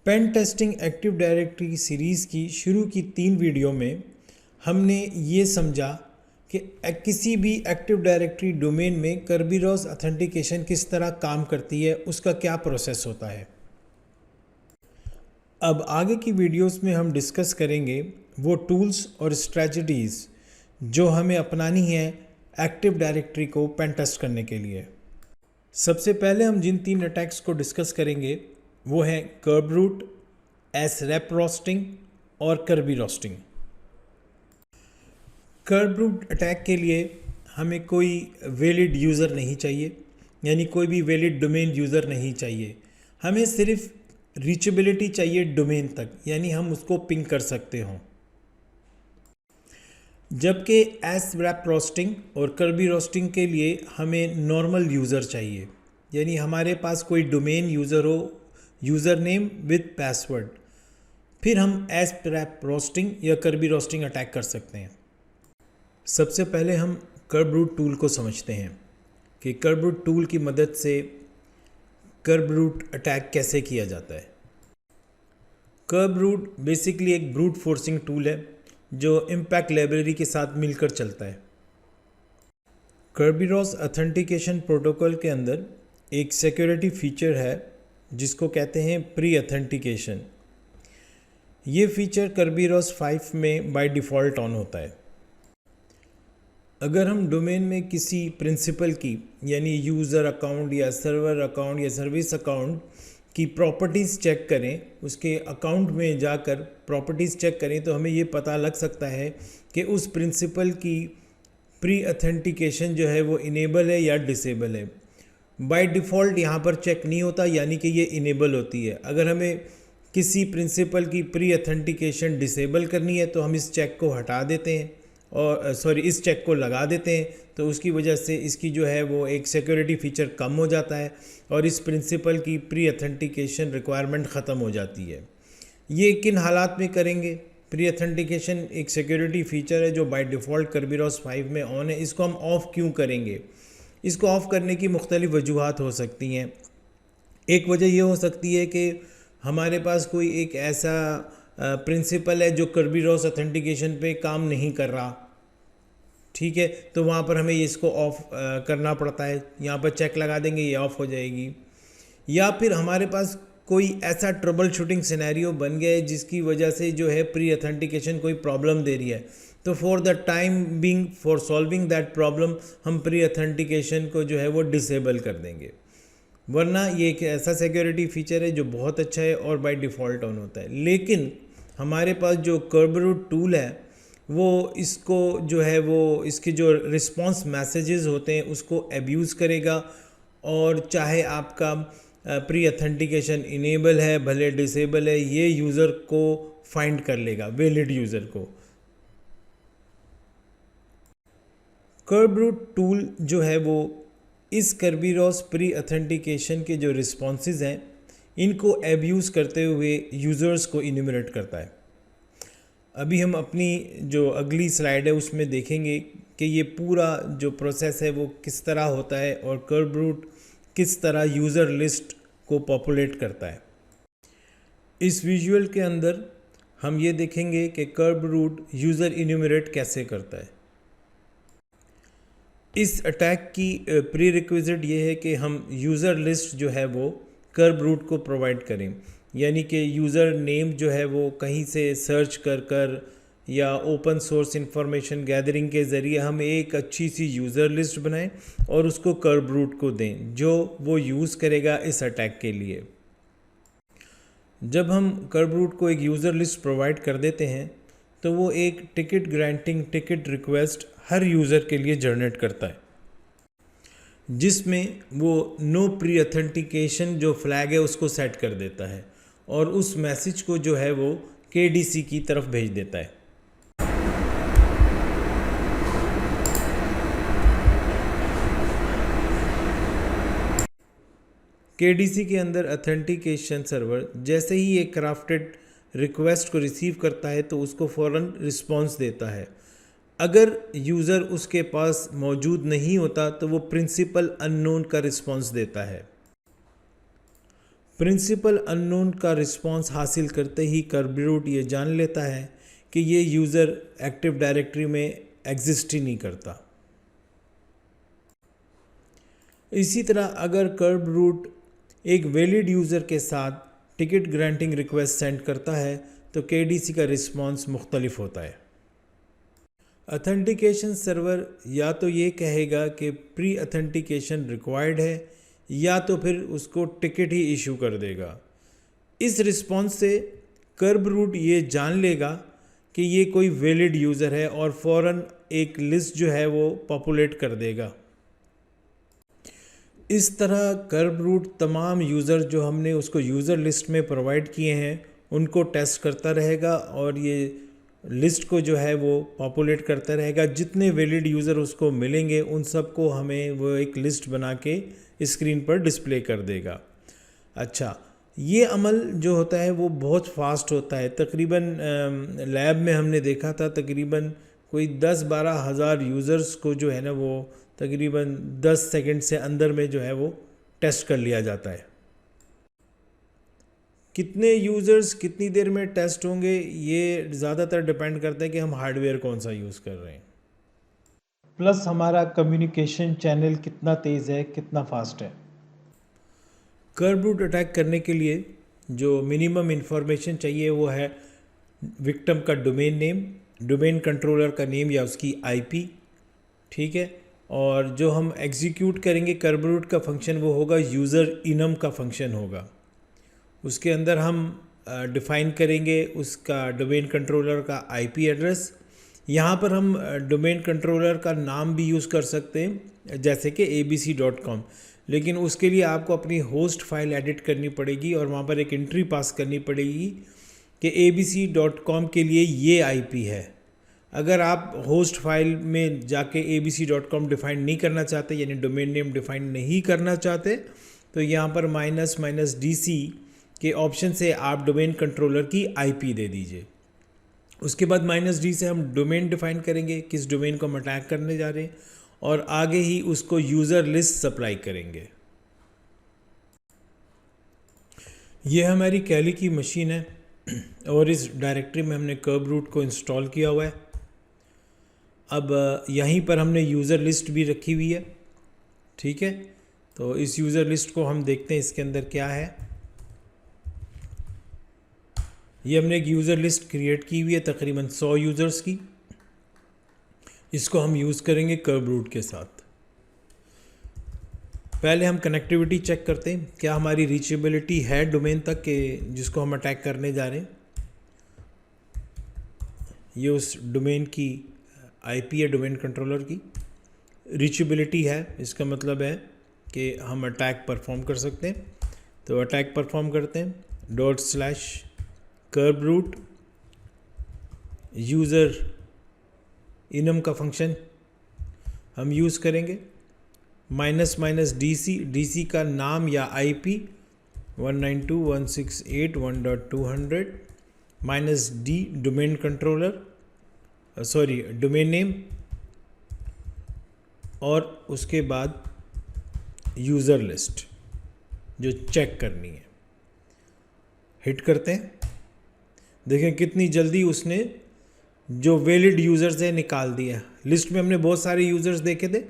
Pen testing active directory series की शुरू की 3 वीडियो में हमने ये समझा कि किसी भी एक्टिव डायरेक्टरी डोमेन में कर्बेरॉस ऑथेंटिकेशन किस तरह काम करती है, उसका क्या प्रोसेस होता है। अब आगे की वीडियोस में हम डिस्कस करेंगे वो टूल्स और स्ट्रेटजीज जो हमें अपनानी है एक्टिव डायरेक्टरी को पेन टेस्ट करने के लिए। सबसे पहले हम जिन 3 अटैक्स को डिस्कस करेंगे वो हैं कर्ब रूट, srep रोस्टिंग और कर्बी रोस्टिंग। कर्ब रूट अटैक के लिए हमें कोई वैलिड यूज़र नहीं चाहिए, यानी कोई भी वैलिड डोमेन यूज़र नहीं चाहिए। हमें सिर्फ रीचेबिलिटी चाहिए डोमेन तक, यानी हम उसको पिंग कर सकते हों। जबकि srep रोस्टिंग और कर्बी रोस्टिंग के लिए हमें नॉर्मल यूज़र चाहिए, यानी हमारे पास कोई डोमेन यूज़र हो, यूज़र नेम विद पासवर्ड, फिर हम srep रोस्टिंग या कर्बी रोस्टिंग अटैक कर सकते हैं। सबसे पहले हम कर्ब रूट टूल को समझते हैं कि कर्ब रूट टूल की मदद से कर्ब रूट अटैक कैसे किया जाता है। कर्ब रूट बेसिकली एक ब्रूट फोर्सिंग टूल है जो इम्पैक्ट लाइब्रेरी के साथ मिलकर चलता है। कर्बेरॉस ऑथेंटिकेशन प्रोटोकॉल के अंदर एक सिक्योरिटी फीचर है जिसको कहते हैं प्री ऑथेंटिकेशन। ये फीचर कर्बेरॉस 5 में बाय डिफ़ॉल्ट ऑन होता है। अगर हम डोमेन में किसी प्रिंसिपल की, यानी यूज़र अकाउंट या सर्वर अकाउंट या सर्विस अकाउंट की प्रॉपर्टीज़ चेक करें, उसके अकाउंट में जाकर प्रॉपर्टीज़ चेक करें, तो हमें ये पता लग सकता है कि उस प्रिंसिपल की प्री ऑथेंटिकेशन जो है वो इनेबल है या डिसेबल है। बाय डिफ़ॉल्ट यहाँ पर चेक नहीं होता, यानी कि ये इनेबल होती है। अगर हमें किसी प्रिंसिपल की प्री ऑथेंटिकेशन डिसेबल करनी है तो हम इस चेक को हटा देते हैं और इस चेक को लगा देते हैं, तो उसकी वजह से इसकी जो है वो एक सिक्योरिटी फीचर कम हो जाता है और इस प्रिंसिपल की प्री ऑथेंटिकेशन रिक्वायरमेंट ख़त्म हो जाती है। ये किन हालात में करेंगे? प्री ऑथेंटिकेशन एक सिक्योरिटी फीचर है जो बाय डिफ़ॉल्ट कर्बेरॉस 5 में ऑन है। इसको हम ऑफ़ क्यों करेंगे? इसको ऑफ़ करने की मुख्तलिफ़ वजूहात हो सकती हैं। एक वजह ये हो सकती है कि हमारे पास कोई एक ऐसा प्रिंसिपल है जो कर्बेरॉस ऑथेंटिकेशन पे काम नहीं कर रहा, ठीक है, तो वहाँ पर हमें इसको ऑफ़ करना पड़ता है। यहाँ पर चेक लगा देंगे, ये ऑफ़ हो जाएगी। या फिर हमारे पास कोई ऐसा ट्रबल शूटिंग सिनेरियो बन गया है जिसकी वजह से जो है प्री ऑथेंटिकेशन कोई प्रॉब्लम दे रही है, तो for the time being for solving that problem हम प्री ऑथेंटिकेशन को जो है वो डिसेबल कर देंगे। वरना ये एक ऐसा सिक्योरिटी फीचर है जो बहुत अच्छा है और बाय डिफ़ॉल्ट ऑन होता है। लेकिन हमारे पास जो कर्ब रूट टूल है वो इसको जो है वो इसके जो रिस्पॉन्स मैसेजेस होते हैं उसको अब्यूज़ करेगा, और चाहे आपका प्री ऑथेंटिकेशन इनेबल है भले डिसेबल है, ये यूज़र को फाइंड कर लेगा, वैलिड यूज़र को। कर्ब रूट टूल जो है वो इस कर्बेरॉस प्री ऑथेंटिकेशन के जो रिस्पॉन्सेज हैं इनको अब्यूज़ करते हुए यूज़र्स को इन्यूमरेट करता है। अभी हम अपनी जो अगली स्लाइड है उसमें देखेंगे कि ये पूरा जो प्रोसेस है वो किस तरह होता है और कर्ब रूट किस तरह यूज़र लिस्ट को पॉपुलेट करता है। इस विजुअल के अंदर हम ये देखेंगे कि कर्ब रूट यूज़र इन्यूमरेट कैसे करता है। इस अटैक की प्री रिक्विजिट ये है कि हम यूज़र लिस्ट जो है वो कर्ब रूट को प्रोवाइड करें, यानी कि यूज़र नेम जो है वो कहीं से सर्च कर या ओपन सोर्स इंफॉर्मेशन गैदरिंग के ज़रिए हम एक अच्छी सी यूज़र लिस्ट बनाएं और उसको कर्ब रूट को दें जो वो यूज़ करेगा इस अटैक के लिए। जब हम कर्ब रूट को एक यूज़र लिस्ट प्रोवाइड कर देते हैं तो वो एक टिकट ग्रांटिंग टिकट रिक्वेस्ट हर यूज़र के लिए जनरेट करता है, जिसमें वो नो प्री ऑथेंटिकेशन जो फ्लैग है उसको सेट कर देता है और उस मैसेज को जो है वो KDC की तरफ भेज देता है। KDC के अंदर ऑथेंटिकेशन सर्वर जैसे ही एक क्राफ्टेड रिक्वेस्ट को रिसीव करता है तो उसको फ़ौरन रिस्पॉन्स देता है। अगर यूज़र उसके पास मौजूद नहीं होता तो वो प्रिंसिपल अननोन का रिस्पॉन्स देता है। प्रिंसिपल अननोन का रिस्पांस हासिल करते ही कर्ब रूट ये जान लेता है कि ये यूज़र एक्टिव डायरेक्टरी में एग्जिस्ट ही नहीं करता। इसी तरह अगर कर्ब रूट एक वैलिड यूज़र के साथ टिकट ग्रांटिंग रिक्वेस्ट सेंड करता है तो KDC का रिस्पांस मुख्तलिफ होता है। अथेंटिकेशन सर्वर या तो ये कहेगा कि प्री अथेंटिकेशन रिक्वायर्ड है या तो फिर उसको टिकट ही इशू कर देगा। इस रिस्पांस से कर्ब रूट ये जान लेगा कि ये कोई वैलिड यूज़र है और फ़ौरन एक लिस्ट जो है वो पॉपुलेट कर देगा। इस तरह कर्ब रूट तमाम यूज़र जो हमने उसको यूज़र लिस्ट में प्रोवाइड किए हैं उनको टेस्ट करता रहेगा और ये लिस्ट को जो है वो पॉपुलेट करता रहेगा। जितने वैलिड यूज़र उसको मिलेंगे उन सबको हमें वो एक लिस्ट बना के स्क्रीन पर डिस्प्ले कर देगा। अच्छा, ये अमल जो होता है वो बहुत फास्ट होता है। तकरीबन लैब में हमने देखा था तकरीबन कोई 10-12 हज़ार यूज़र्स को जो है ना वो तकरीबन 10 सेकंड से अंदर में जो है वो टेस्ट कर लिया जाता है। कितने यूज़र्स कितनी देर में टेस्ट होंगे ये ज़्यादातर डिपेंड करता है कि हम हार्डवेयर कौन सा यूज़ कर रहे हैं, प्लस हमारा कम्युनिकेशन चैनल कितना तेज़ है, कितना फास्ट है। कर्ब रूट अटैक करने के लिए जो मिनिमम इंफॉर्मेशन चाहिए वो है विक्टिम का डोमेन नेम, डोमेन कंट्रोलर का नेम या उसकी IP, ठीक है। और जो हम एग्जीक्यूट करेंगे कर्ब रूट का फंक्शन वो होगा यूज़र इनम का फंक्शन होगा। उसके अंदर हम डिफ़ाइन करेंगे उसका डोमेन कंट्रोलर का IP एड्रेस। यहाँ पर हम डोमेन कंट्रोलर का नाम भी यूज़ कर सकते हैं जैसे कि abc.com, लेकिन उसके लिए आपको अपनी होस्ट फाइल एडिट करनी पड़ेगी और वहाँ पर एक एंट्री पास करनी पड़ेगी कि abc.com के लिए ये IP है। अगर आप होस्ट फाइल में जाके abc.com डिफ़ाइन नहीं करना चाहते यानी डोमेन नेम डिफ़ाइन नहीं करना चाहते तो यहाँ पर --DC के ऑप्शन से आप डोमेन कंट्रोलर की IP दे दीजिए। उसके बाद -D से हम डोमेन डिफ़ाइन करेंगे किस डोमेन को हम अटैक करने जा रहे हैं और आगे ही उसको यूज़र लिस्ट सप्लाई करेंगे। ये हमारी कैली की मशीन है और इस डायरेक्टरी में हमने कर्ब रूट को इंस्टॉल किया हुआ है। अब यहीं पर हमने यूज़र लिस्ट भी रखी हुई है, ठीक है। तो इस यूज़र लिस्ट को हम देखते हैं इसके अंदर क्या है। ये हमने एक यूज़र लिस्ट क्रिएट की हुई है तकरीबन 100 यूज़र्स की। इसको हम यूज़ करेंगे कर्ब रूट के साथ। पहले हम कनेक्टिविटी चेक करते हैं क्या हमारी रीचेबिलिटी है डोमेन तक के जिसको हम अटैक करने जा रहे हैं। ये उस डोमेन की IP है, डोमेन कंट्रोलर की रीचेबिलिटी है। इसका मतलब है कि हम अटैक परफॉर्म कर सकते हैं। तो अटैक परफॉर्म करते हैं /कर्ब रूट यूज़र इनम का फंक्शन हम यूज़ करेंगे --DC का नाम या IP 192.168.1.200 -D domain controller domain name और उसके बाद यूज़र लिस्ट जो चेक करनी है। हिट करते हैं, देखें कितनी जल्दी उसने जो वैलिड यूज़र्स है निकाल दिया। लिस्ट में हमने बहुत सारे यूज़र्स देखे थे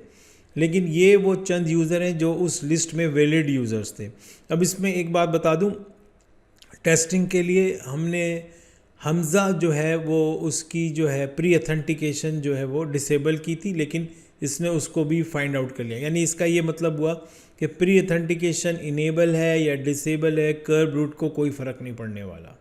लेकिन ये वो चंद यूज़र हैं जो उस लिस्ट में वैलिड यूज़र्स थे। अब इसमें एक बात बता दूं, टेस्टिंग के लिए हमने हमज़ा जो है वो उसकी जो है प्री अथेंटिकेशन जो है वो डिसेबल की थी लेकिन इसने उसको भी फाइंड आउट कर लिया। यानी इसका ये मतलब हुआ कि प्री अथेंटिकेशन इनेबल है या डिसेबल है, कर्ब रूट को कोई फ़र्क नहीं पड़ने वाला।